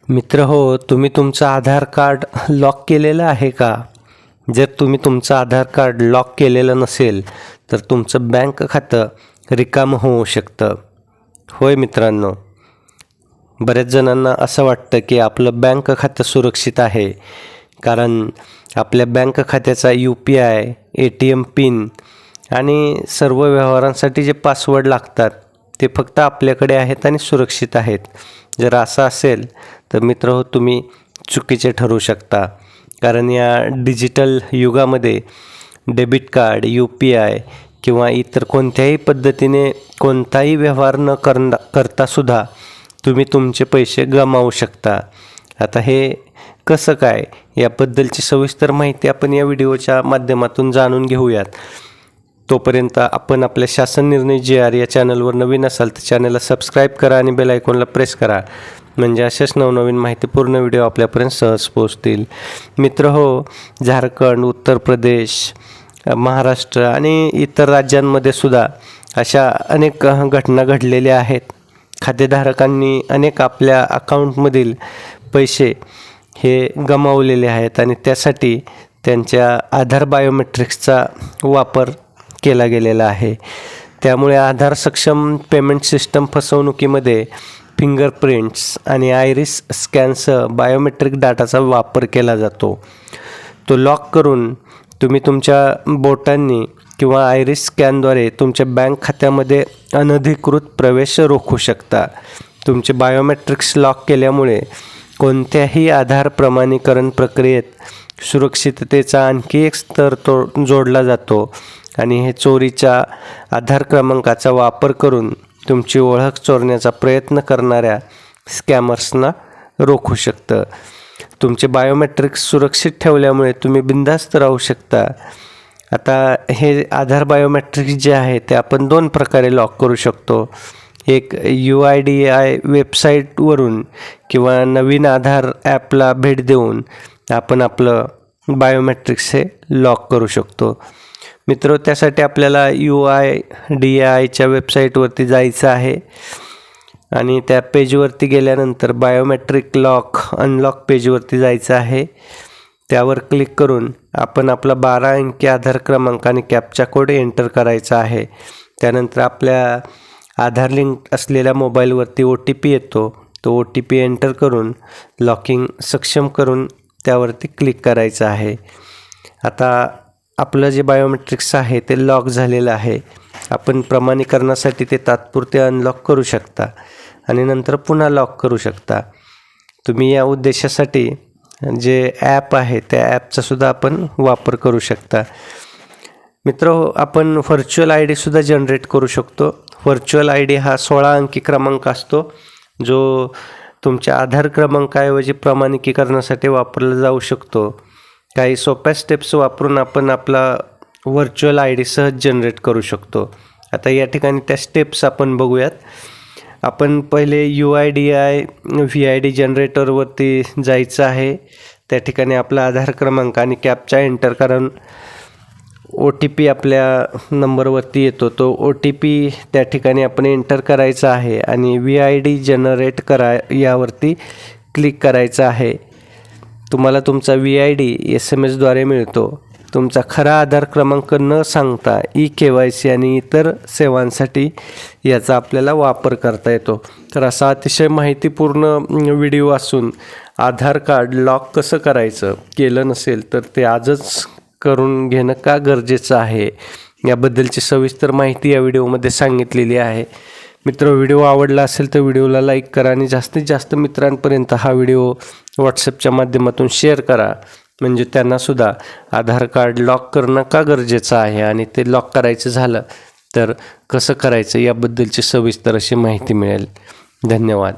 मित्र हो, तुम्ही तुमचं आधार कार्ड लॉक केलेलं आहे का? जर तुम्ही तुमचं आधार कार्ड लॉक केलेलं नसेल तर तुमचं बँक खातं रिकामं होऊ शकतं. होय मित्रांनो, बऱ्याच जणांना असं वाटतं की आपलं बँक खातं सुरक्षित आहे, कारण आपल्या बँक खात्याचा UPI, ATM पिन आणि सर्व व्यवहारांसाठी जे पासवर्ड लागतात ते फक्त आपल्याकडे आहेत आणि सुरक्षित आहेत. जर असं असेल तर मित्रहो, तुम्ही चुकीचे ठरू शकता, कारण या डिजिटल युगामध्ये डेबिट कार्ड, UPI किंवा इतर कोणत्याही पद्धतीने कोणताही व्यवहार न करतासुद्धा तुम्ही तुमचे पैसे गमावू शकता. आता हे कसं काय, याबद्दलची सविस्तर माहिती आपण या व्हिडिओच्या माध्यमातून जाणून घेऊयात. तोपर्यंत आपण आपल्या शासन निर्णय GR या चॅनलवर नवीन असाल तर चॅनलला सबस्क्राईब करा आणि बेल आयकॉनला प्रेस करा, म्हणजे अशाच नवनवीन माहितीपूर्ण व्हिडिओ आपल्यापर्यंत सहज पोहोचतील. मित्र हो, झारखंड, उत्तर प्रदेश, महाराष्ट्र आणि इतर राज्यांमध्ये सुद्धा अशा अनेक घटना घडलेल्या आहेत. खातेधारकांनी अनेक आपल्या अकाउंटमधील पैसे हे गमावलेले आहेत आणि त्यासाठी त्यांच्या आधार बायोमेट्रिक्सचा वापर केला गेलेला आहे. त्यामुळे आधार सक्षम पेमेंट सिस्टम फसवणुकीमध्ये फिंगरप्रिंट्स आणि आयरिस स्कॅनसह बायोमेट्रिक डाटाचा वापर केला जातो. तो लॉक करून तुम्ही तुमच्या बोटांनी किंवा आयरिस स्कॅनद्वारे तुमच्या बँक खात्यामध्ये अनधिकृत प्रवेश रोखू शकता. तुमचे बायोमेट्रिक्स लॉक केल्यामुळे कोणत्याही आधार प्रमाणीकरण प्रक्रियेत सुरक्षिततेचा आणखी एक स्तर जोडला जातो आणि हे चोरीच्या आधार क्रमांकाचा वापर करून तुमची ओळख चोरण्याचा प्रयत्न करणाऱ्या स्कॅमर्सना रोखू शकतं. तुमचे बायोमेट्रिक्स सुरक्षित ठेवल्यामुळे तुम्ही बिनधास्त राहू शकता. आता हे आधार बायोमेट्रिक्स जे आहे ते आपण 2 प्रकारे लॉक करू शकतो. एक UIDAI वेबसाईटवरून किंवा नवीन आधार ॲपला भेट देऊन आपण आपलं बायोमेट्रिक्स हे लॉक करू शकतो. मित्र, त्यासाठी आपल्याला UIDAIच्या वेबसाईटवरती जायचं आहे आणि त्या पेजवरती गेल्यानंतर बायोमेट्रिक लॉक अनलॉक पेजवरती जायचं आहे. त्यावर क्लिक करून आपण आपला 12 अंकी आधार क्रमांक आणि कॅप्चा कोड एंटर करायचा आहे. त्यानंतर आपल्या आधार लिंक असलेल्या मोबाईलवरती OTP येतो. तो OTP एंटर करून लॉकिंग सक्षम करून त्यावरती क्लिक करायचं आहे. आता आपलं जे बायोमेट्रिक्स आहे ते लॉक झालेलं आहे. आपण प्रमाणीकरणासाठी ते तात्पुरते अनलॉक करू शकता आणि नंतर पुन्हा लॉक करू शकता. तुम्ही या उद्देशासाठी जे ॲप आहे त्या ॲपचासुद्धा आपण वापर करू शकता. मित्र, आपण व्हर्च्युअल ID सुद्धा जनरेट करू शकतो. व्हर्च्युअल ID हा 16 अंकी क्रमांक असतो, जो तुमच्या आधार क्रमांकाऐवजी प्रमाणिकीकरणासाठी वापरला जाऊ शकतो. काही सोप्या स्टेप्स वापरून आपण आपला व्हर्च्युअल ID सहज जनरेट करू शकतो. आता या ठिकाणी त्या स्टेप्स आपण बघूयात. आपण पहिले UIDAI VID जनरेटरवरती जायचं आहे. त्या ठिकाणी आपला आधार क्रमांक आणि कॅप्चा एंटर करून OTP आपल्या नंबरवरती येतो. तो OTP त्या ठिकाणी आपण एंटर करायचा आहे आणि VID जनरेट यावरती क्लिक करायचं आहे. तुम्हाला तुमचा VID SMS द्वारे मिळतो. तुमचा खरा आधार क्रमांक न सांगता eKYC आणि इतर सेवांसाठी याचा आपल्याला वापर करता येतो. तर असा अतिशय माहितीपूर्ण व्हिडिओ असून आधार कार्ड लॉक कसं करायचं, केलं नसेल तर ते आजच करून घेणं का गरजेचं आहे, याबद्दलची सविस्तर माहिती या व्हिडिओमध्ये सांगितलेली आहे. मित्र, व्हिडिओ आवडला असेल तर व्हिडिओला लाईक करा आणि जास्तीत जास्त मित्रांपर्यंत हा व्हिडिओ WhatsAppच्या माध्यमातून शेअर करा, म्हणजे त्यांनासुद्धा आधार कार्ड लॉक करणं का गरजेचं आहे आणि ते लॉक करायचं झालं तर कसं करायचं याबद्दलची सविस्तर अशी माहिती मिळेल. धन्यवाद.